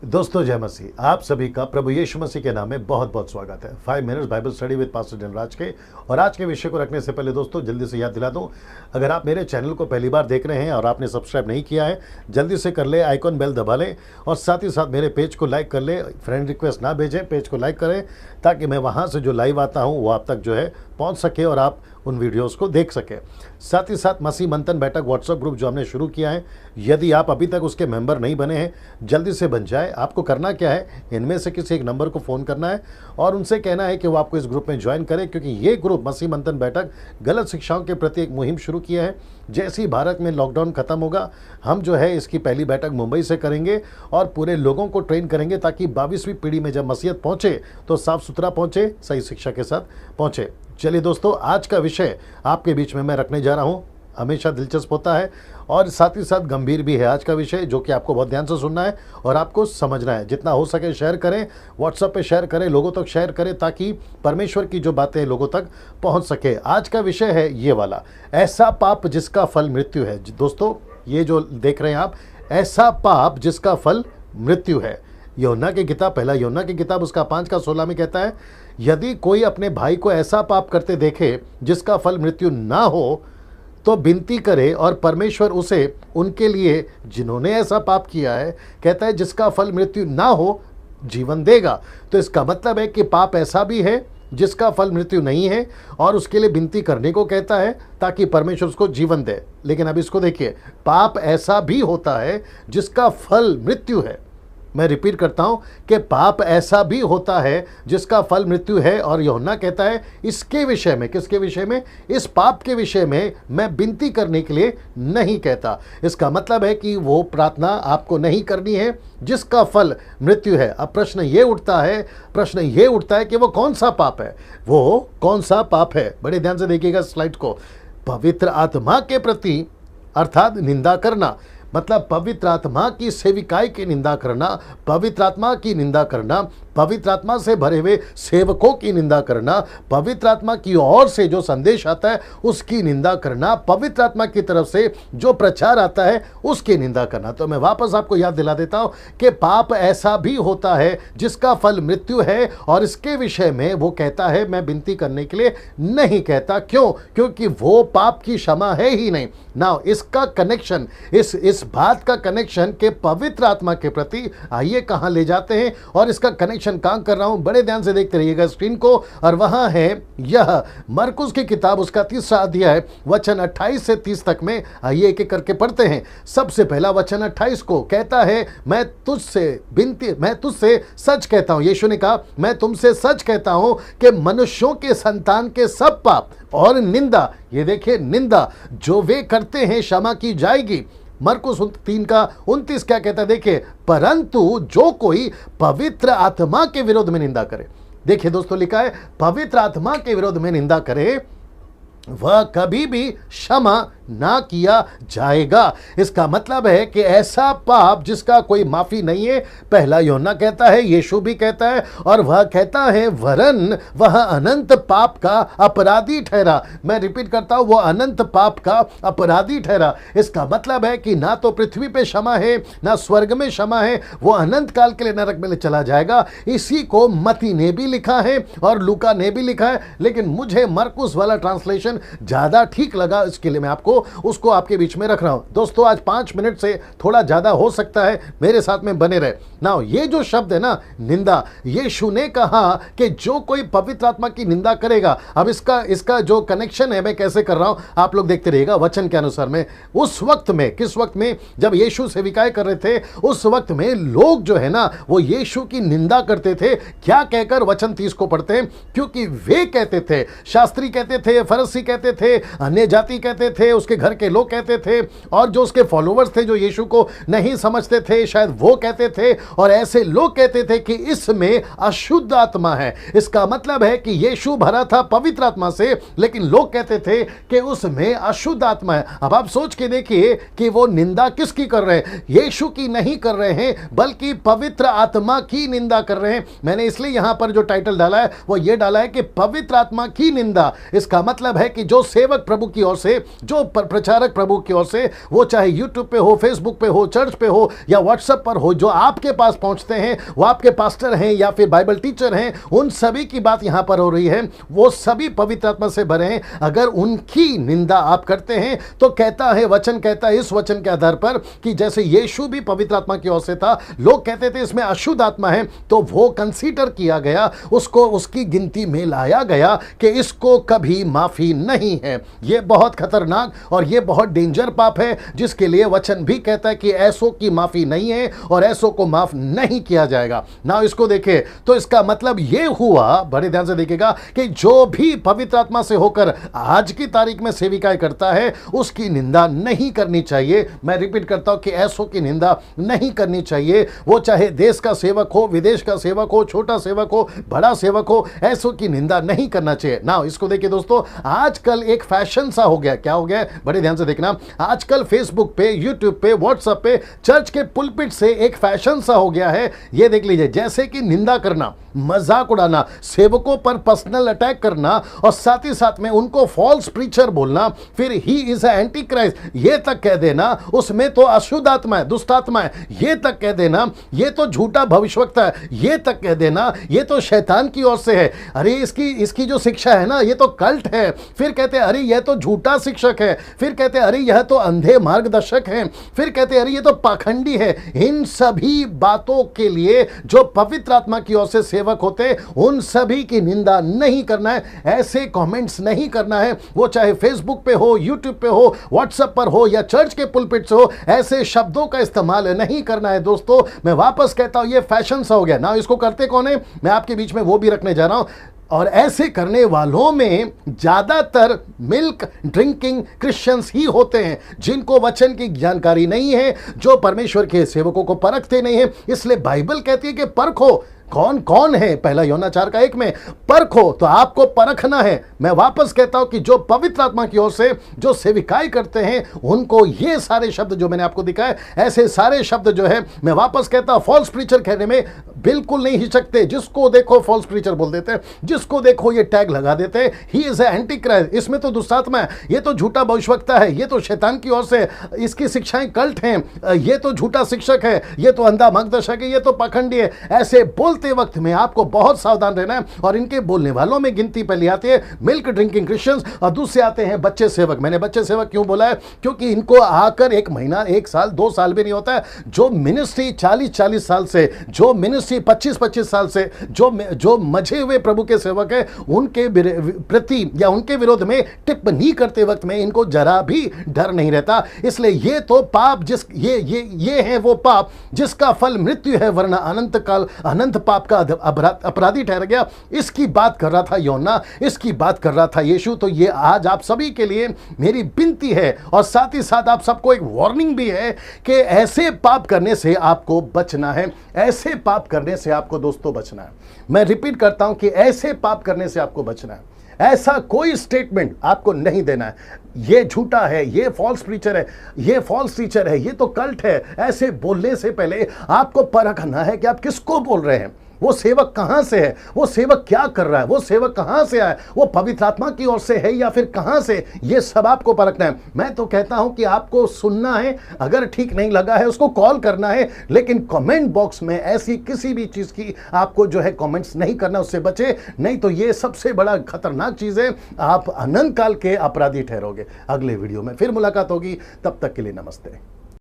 दोस्तों जय मसीह। आप सभी का प्रभु यीशु मसीह के नाम में बहुत बहुत स्वागत है 5 minutes Bible study with pastor Janraj के। और आज के विषय को रखने से पहले दोस्तों जल्दी से याद दिला दूं, अगर आप मेरे चैनल को पहली बार देख रहे हैं और आपने सब्सक्राइब नहीं किया है, जल्दी से कर ले, आइकॉन बेल दबा लें और साथ ही साथ मेरे पेज को लाइक कर ले। फ्रेंड रिक्वेस्ट ना भेजें, पेज को लाइक करें ताकि मैं वहाँ से जो लाइव आता हूँ वो आप तक जो है पहुँच सके और आप उन वीडियोस को देख सके। साथ ही साथ मसीह मंथन बैठक व्हाट्सएप ग्रुप जो हमने शुरू किया है, यदि आप अभी तक उसके मेंबर नहीं बने हैं, जल्दी से बन जाए। आपको करना क्या है, इनमें से किसी एक नंबर को फ़ोन करना है और उनसे कहना है कि वो आपको इस ग्रुप में ज्वाइन करें, क्योंकि ये ग्रुप मसीह मंथन बैठक गलत शिक्षाओं के प्रति एक मुहिम शुरू किया है। जैसे ही भारत में लॉकडाउन खत्म होगा, हम जो है इसकी पहली बैठक मुंबई से करेंगे और पूरे लोगों को ट्रेन करेंगे ताकि 22वीं पीढ़ी में जब मसीहत पहुँचे तो साफ सुथरा पहुँचे, सही शिक्षा के साथ पहुँचे। चलिए दोस्तों, आज का विषय आपके बीच में मैं रखने जा रहा हूँ। हमेशा दिलचस्प होता है और साथ ही साथ गंभीर भी है आज का विषय, जो कि आपको बहुत ध्यान से सुनना है और आपको समझना है। जितना हो सके शेयर करें, व्हाट्सएप पे शेयर करें, लोगों तक शेयर करें ताकि परमेश्वर की जो बातें लोगों तक पहुंच सके। आज का विषय है ये वाला, ऐसा पाप जिसका फल मृत्यु है। दोस्तों ये जो देख रहे हैं आप, ऐसा पाप जिसका फल मृत्यु है। यूहन्ना की किताब, पहला यूहन्ना की किताब उसका 5:16 में कहता है, यदि कोई अपने भाई को ऐसा पाप करते देखे जिसका फल मृत्यु ना हो तो विनती करे और परमेश्वर उसे उनके लिए जिन्होंने ऐसा पाप किया है, कहता है जिसका फल मृत्यु ना हो जीवन देगा। तो इसका मतलब है कि पाप ऐसा भी है जिसका फल मृत्यु नहीं है और उसके लिए विनती करने को कहता है ताकि परमेश्वर उसको जीवन दे। लेकिन अब इसको देखिए, पाप ऐसा भी होता है जिसका फल मृत्यु है। मैं रिपीट करता हूं कि पाप ऐसा भी होता है जिसका फल मृत्यु है। और यूहन्ना कहता है इसके विषय में, किसके विषय में? इस पाप के विषय में मैं विनती करने के लिए नहीं कहता। इसका मतलब है कि वो प्रार्थना आपको नहीं करनी है जिसका फल मृत्यु है। अब प्रश्न ये उठता है कि वो कौन सा पाप है, वो कौन सा पाप है? बड़े ध्यान से देखिएगा स्लाइड को। पवित्र आत्मा के प्रति अर्थात निंदा करना, मतलब पवित्र आत्मा की सेविकाई की निंदा करना, पवित्र आत्मा की निंदा करना, पवित्र आत्मा से भरे हुए सेवकों की निंदा करना, पवित्र आत्मा की ओर से जो संदेश आता है उसकी निंदा करना, पवित्र आत्मा की तरफ से जो प्रचार आता है उसकी निंदा करना। तो मैं वापस आपको याद दिला देता हूं कि पाप ऐसा भी होता है जिसका फल मृत्यु है और इसके विषय में वो कहता है मैं विनती करने के लिए नहीं कहता। क्यों? क्योंकि वो पाप की क्षमा है ही नहीं ना। इसका कनेक्शन, इस बात का कनेक्शन के पवित्र आत्मा के प्रति आइए कहां ले जाते हैं और इसका कनेक्शन कहां कर रहा हूं, बड़े ध्यान से देखते रहिएगा स्क्रीन को। और वहां है यह मरकुस की किताब उसका 3रा अध्याय वचन 28 से 30 तक में। आइए एक एक करके पढ़ते हैं। सबसे पहला वचन 28 को कहता है, मैं तुझसे सच कहता हूं, यीशु ने कहा मैं तुमसे सच कहता हूं कि मनुष्यों के संतान के सब पाप और निंदा, ये देखिए निंदा, जो वे करते हैं क्षमा की जाएगी। मरकुस 3:29 क्या कहता है? देखिए, परंतु जो कोई पवित्र आत्मा के विरोध में निंदा करे, देखिए दोस्तों लिखा है पवित्र आत्मा के विरोध में निंदा करे वह कभी भी क्षमा ना किया जाएगा। इसका मतलब है कि ऐसा पाप जिसका कोई माफी नहीं है, पहला यूहन्ना कहता है, यीशु भी कहता है और वह कहता है वरन वह अनंत पाप का अपराधी ठहरा। मैं रिपीट करता हूं, वो अनंत पाप का अपराधी ठहरा। इसका मतलब है कि ना तो पृथ्वी पे क्षमा है ना स्वर्ग में क्षमा है, वो अनंत काल के लिए नरक में चला जाएगा। इसी को मती ने भी लिखा है और लूका ने भी लिखा है, लेकिन मुझे मरकुस वाला ट्रांसलेशन ज्यादा ठीक लगा, इसके लिए मैं उसको आपके बीच में रख रहा हूं। दोस्तों आज 5 मिनट से थोड़ा ज्यादा हो सकता है, मेरे साथ में बने रहे ना। ये जो शब्द है ना निंदा, यीशु ने कहा कि जो कोई पवित्र आत्मा की निंदा करेगा। अब इसका जो कनेक्शन है मैं कैसे कर रहा हूं आप लोग देखते रहिएगा वचन के अनुसार में। उस वक्त में, किस वक्त में? जब यीशु सेविकाएं कर रहे थे, उस वक्त में लोग जो है ना वो यीशु की निंदा करते थे। क्या कहकर? वचन 30 को पढ़ते हैं। क्योंकि वे कहते थे, शास्त्री कहते थे, फरीसी कहते थे, अन्य जाति कहते थे, उसके घर के लोग कहते थे और जो उसके फॉलोवर्स थे जो यीशु को नहीं समझते थे शायद वो कहते थे, और ऐसे लोग कहते थे कि इसमें अशुद्ध आत्मा है। इसका मतलब है कि यीशु भरा था पवित्र आत्मा से, लेकिन लोग कहते थे कि उसमें अशुद्ध आत्मा है। अब आप सोच के देखिए कि वो निंदा किसकी कर रहे हैं? यीशु की नहीं कर रहे हैं बल्कि पवित्र आत्मा की निंदा कर रहे हैं। मैंने इसलिए यहां पर जो टाइटल डाला है वो ये डाला है कि पवित्र आत्मा की निंदा। इसका मतलब है कि जो सेवक प्रभु की ओर से, जो प्रचारक प्रभु की ओर से, वो चाहे यूट्यूब पे हो, फेसबुक पे हो, चर्च पे हो या व्हाट्सएप पर हो, जो आपके पास पहुंचते हैं, वो आपके पास्टर हैं या फिर बाइबल टीचर हैं, उन सभी की बात यहां पर हो रही है। वो सभी पवित्र आत्मा से भरे हैं। अगर उनकी निंदा आप करते हैं तो कहता है वचन, कहता है इस वचन के आधार पर कि जैसे यीशु भी पवित्र आत्मा की ओर से था, लोग कहते थे इसमें अशुद्ध आत्मा है, तो वो कंसीडर किया गया, उसको उसकी गिनती में लाया गया कि इसको कभी माफी नहीं है। यह बहुत खतरनाक और यह बहुत डेंजर पाप है, जिसके लिए वचन भी कहता है कि ऐसों की माफी नहीं है और ऐसों को माफ नहीं किया जाएगा ना। इसको देखें तो इसका मतलब यह हुआ, बड़े ध्यान से देखिएगा, कि जो भी पवित्र आत्मा से होकर आज की तारीख में सेविकाएं करता है उसकी निंदा नहीं करनी चाहिए। मैं रिपीट करता हूं कि ऐसों की निंदा नहीं करनी चाहिए। वो चाहे देश का सेवक हो, विदेश का सेवक हो, छोटा सेवक हो, बड़ा सेवक हो, ऐसों की निंदा नहीं करना चाहिए ना। इसको देखिए दोस्तों, आजकल एक फैशन सा हो गया। क्या हो गया? बड़े ध्यान से देखना, आजकल फेसबुक पे, यूट्यूब पे, व्हाट्सएप पे, चर्च के पुलपिट से एक फैशन सा हो गया है। ये देख लीजिए, जैसे कि निंदा करना, मजाक उड़ाना, सेवकों पर पर्सनल अटैक करना और साथ ही साथ में उनको फॉल्स प्रीचर बोलना, फिर ही इज एंटी क्राइस्ट ये तक कह देना, उसमें तो अशुद्ध आत्मा है, दुष्ट आत्मा है, ये तक कह देना, ये तो झूठा भविष्यवक्ता है, ये तक कह देना, ये तो शैतान की ओर से है, अरे इसकी जो शिक्षा है ना, ये तो कल्ट है। फिर कहते हैं अरे यह तो झूठा शिक्षक है, फिर कहते हैं अरे यह तो अंधे मार्गदर्शक है, फिर कहते हैं अरे ये तो पाखंडी है। इन सभी बातों के लिए जो पवित्र आत्मा की ओर से सेवक होते, उन सभी की निंदा नहीं करना है, ऐसे कमेंट्स नहीं करना है। वो चाहे फेसबुक पे हो, यूट्यूब पे हो, व्हाट्सएप पर हो या चर्च के पुलपिट से हो, ऐसे शब्दों का इस्तेमाल नहीं करना है। दोस्तों मैं वापस कहता हूं, ये फैशन सा हो गया ना। इसको करते कौन है, मैं आपके बीच में वो भी रखने जा रहा हूं। और ऐसे करने वालों में ज्यादातर मिल्क ड्रिंकिंग क्रिश्चियंस ही होते हैं, जिनको वचन की जानकारी नहीं है, जो परमेश्वर के सेवकों को परखते नहीं है। इसलिए बाइबल कहती है कि परखो कौन कौन है, पहला यूहन्ना 4:1 में परखो, तो आपको परखना है। मैं वापस कहता हूं कि जो पवित्र आत्मा की ओर से जो सेविकाई करते हैं, उनको ये सारे शब्द जो मैंने आपको दिखाए, ऐसे सारे शब्द जो है, मैं वापस कहता हूं, फॉल्स प्रीचर कहने में बिल्कुल नहीं हिचकते। जिसको देखो फॉल्स प्रीचर बोल देते हैं, जिसको देखो ये टैग लगा देते हैं, ही इज एंटी क्राइस्ट, इसमें तो दुष्टात्मा है, ये तो झूठा भविष्यवक्ता है, ये तो शैतान की ओर से, इसकी शिक्षाएं कल्ट हैं, ये तो झूठा शिक्षक है, ये तो अंधा मार्गदर्शक है, ये तो पाखंडी है। ऐसे बोलते वक्त में आपको बहुत सावधान रहना है। और इनके बोलने वालों में गिनती पहली आती है मिल्क ड्रिंकिंग क्रिश्चियंस और दूसरे आते हैं बच्चे सेवक। मैंने बच्चे सेवक क्यों बोला है? क्योंकि इनको आकर 1 महीना, 1 साल, 2 साल भी नहीं होता है। जो मिनिस्ट्री 40-40 साल से, जो मिनिस्ट्री 25-25 साल से, जो मजे हुए प्रभु के सेवक है, उनके प्रति या उनके विरोध में टिप्पणी करते वक्त में इनको जरा भी डर नहीं रहता। इसलिए ये तो पाप, ये है वो पाप जिसका फल मृत्यु है, वरना अनंत काल अनंत पाप का अपराधी ठहर गया। इसकी बात कर रहा था यूहन्ना, इसकी बात कर रहा था यीशु। तो ये आज आप सभी के लिए मेरी विनती है और साथ ही साथ आप सबको एक वार्निंग भी है कि ऐसे पाप करने से आपको बचना है, ऐसे पाप करने से आपको दोस्तों बचना है। मैं रिपीट करता हूं कि ऐसे पाप करने से आपको बचना है। ऐसा कोई स्टेटमेंट आपको नहीं देना है, ये झूठा है, ये फॉल्स प्रीचर है, ये फॉल्स टीचर है, ये तो कल्ट है। ऐसे बोलने से पहले आपको परखना है कि आप किसको बोल रहे हैं, वो सेवक कहां से है, वो सेवक क्या कर रहा है, वो सेवक कहां से आया, वो पवित्र आत्मा की ओर से है या फिर कहां से, ये सब आपको परखना है। मैं तो कहता हूं कि आपको सुनना है, अगर ठीक नहीं लगा है उसको कॉल करना है, लेकिन कमेंट बॉक्स में ऐसी किसी भी चीज की आपको जो है कमेंट्स नहीं करना, उससे बचे। नहीं तो ये सबसे बड़ा खतरनाक चीज है, आप अनंत काल के अपराधी ठहरोगे। अगले वीडियो में फिर मुलाकात होगी, तब तक के लिए नमस्ते।